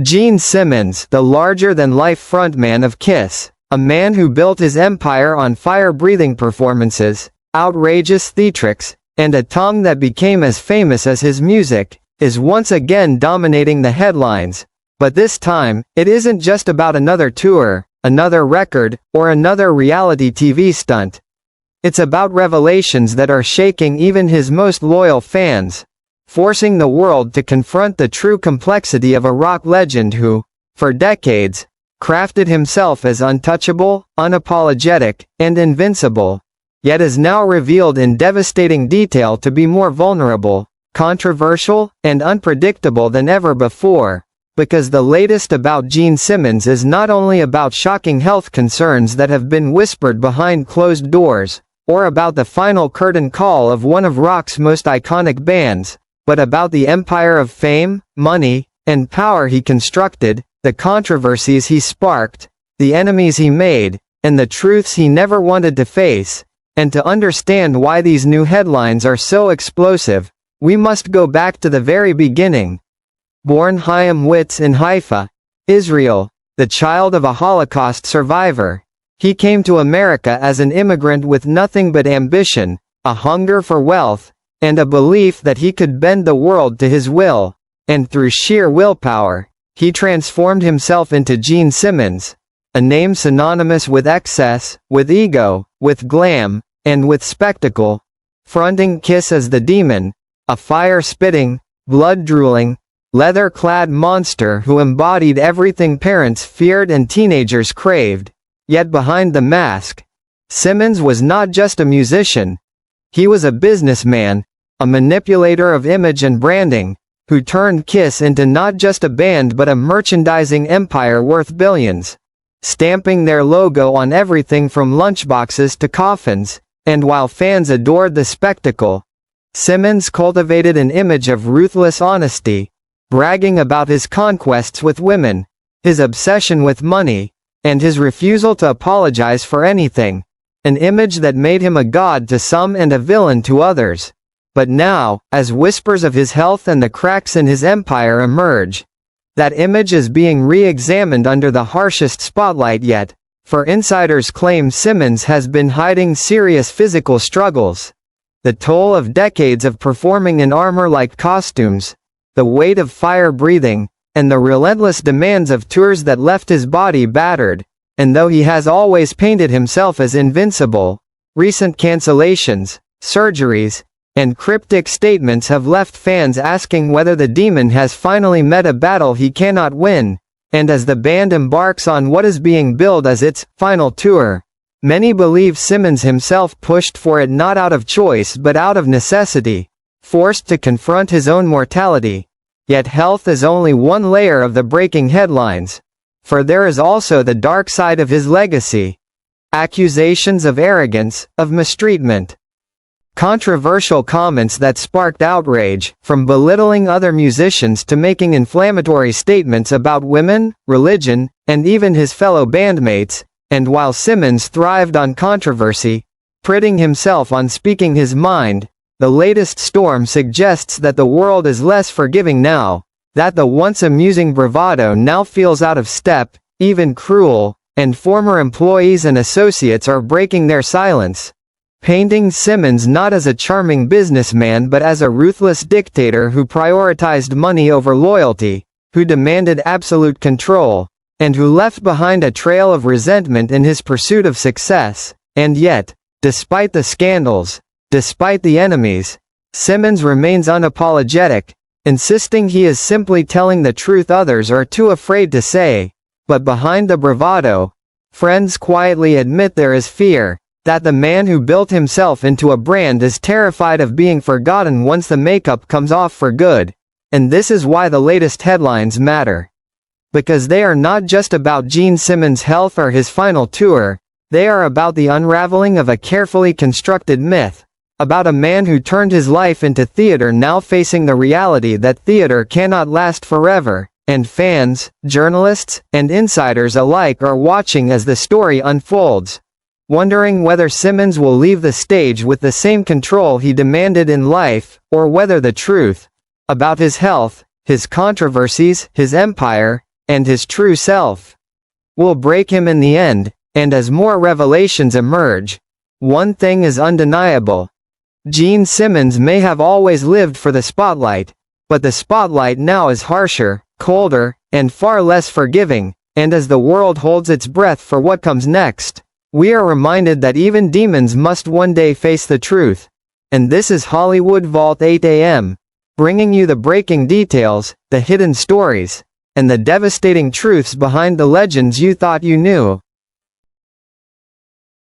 Gene Simmons, the larger-than-life frontman of Kiss, a man who built his empire on fire-breathing performances, outrageous theatrics, and a tongue that became as famous as his music, is once again dominating the headlines. But this time, it isn't just about another tour, another record, or another reality TV stunt. It's about revelations that are shaking even his most loyal fans, forcing the world to confront the true complexity of a rock legend who, for decades, crafted himself as untouchable, unapologetic, and invincible, yet is now revealed in devastating detail to be more vulnerable, controversial, and unpredictable than ever before. Because the latest about Gene Simmons is not only about shocking health concerns that have been whispered behind closed doors, or about the final curtain call of one of rock's most iconic bands, but about the empire of fame, money, and power he constructed, the controversies he sparked, the enemies he made, and the truths he never wanted to face. And to understand why these new headlines are so explosive, we must go back to the very beginning. Born Chaim Witz in Haifa, Israel, the child of a Holocaust survivor, he came to America as an immigrant with nothing but ambition, a hunger for wealth, and a belief that he could bend the world to his will, and through sheer willpower, he transformed himself into Gene Simmons, a name synonymous with excess, with ego, with glam, and with spectacle, fronting Kiss as the demon, a fire-spitting, blood-drooling, leather-clad monster who embodied everything parents feared and teenagers craved. Yet behind the mask, Simmons was not just a musician. He was a businessman, a manipulator of image and branding, who turned Kiss into not just a band but a merchandising empire worth billions, stamping their logo on everything from lunchboxes to coffins. And while fans adored the spectacle, Simmons cultivated an image of ruthless honesty, bragging about his conquests with women, his obsession with money, and his refusal to apologize for anything, an image that made him a god to some and a villain to others. But now, as whispers of his health and the cracks in his empire emerge, that image is being re-examined under the harshest spotlight yet, for insiders claim Simmons has been hiding serious physical struggles. The toll of decades of performing in armor-like costumes, the weight of fire-breathing, and the relentless demands of tours that left his body battered. And though he has always painted himself as invincible, recent cancellations, surgeries, and cryptic statements have left fans asking whether the demon has finally met a battle he cannot win. And as the band embarks on what is being billed as its final tour, many believe Simmons himself pushed for it not out of choice but out of necessity, forced to confront his own mortality. Yet health is only one layer of the breaking headlines, for there is also the dark side of his legacy. Accusations of arrogance, of mistreatment. Controversial comments that sparked outrage, from belittling other musicians to making inflammatory statements about women, religion, and even his fellow bandmates. And while Simmons thrived on controversy, priding himself on speaking his mind, the latest storm suggests that the world is less forgiving now, that the once amusing bravado now feels out of step, even cruel, and former employees and associates are breaking their silence, painting Simmons not as a charming businessman but as a ruthless dictator who prioritized money over loyalty, who demanded absolute control, and who left behind a trail of resentment in his pursuit of success. And yet, despite the scandals, despite the enemies, Simmons remains unapologetic, insisting he is simply telling the truth others are too afraid to say. But behind the bravado, friends quietly admit there is fear, that the man who built himself into a brand is terrified of being forgotten once the makeup comes off for good. And this is why the latest headlines matter. Because they are not just about Gene Simmons' health or his final tour, they are about the unraveling of a carefully constructed myth, about a man who turned his life into theater now facing the reality that theater cannot last forever, and fans, journalists, and insiders alike are watching as the story unfolds, wondering whether Simmons will leave the stage with the same control he demanded in life, or whether the truth about his health, his controversies, his empire, and his true self will break him in the end. And as more revelations emerge, one thing is undeniable. Gene Simmons may have always lived for the spotlight, but the spotlight now is harsher, colder, and far less forgiving, and as the world holds its breath for what comes next, we are reminded that even demons must one day face the truth. And this is Hollywood Vault 8 AM, bringing you the breaking details, the hidden stories, and the devastating truths behind the legends you thought you knew.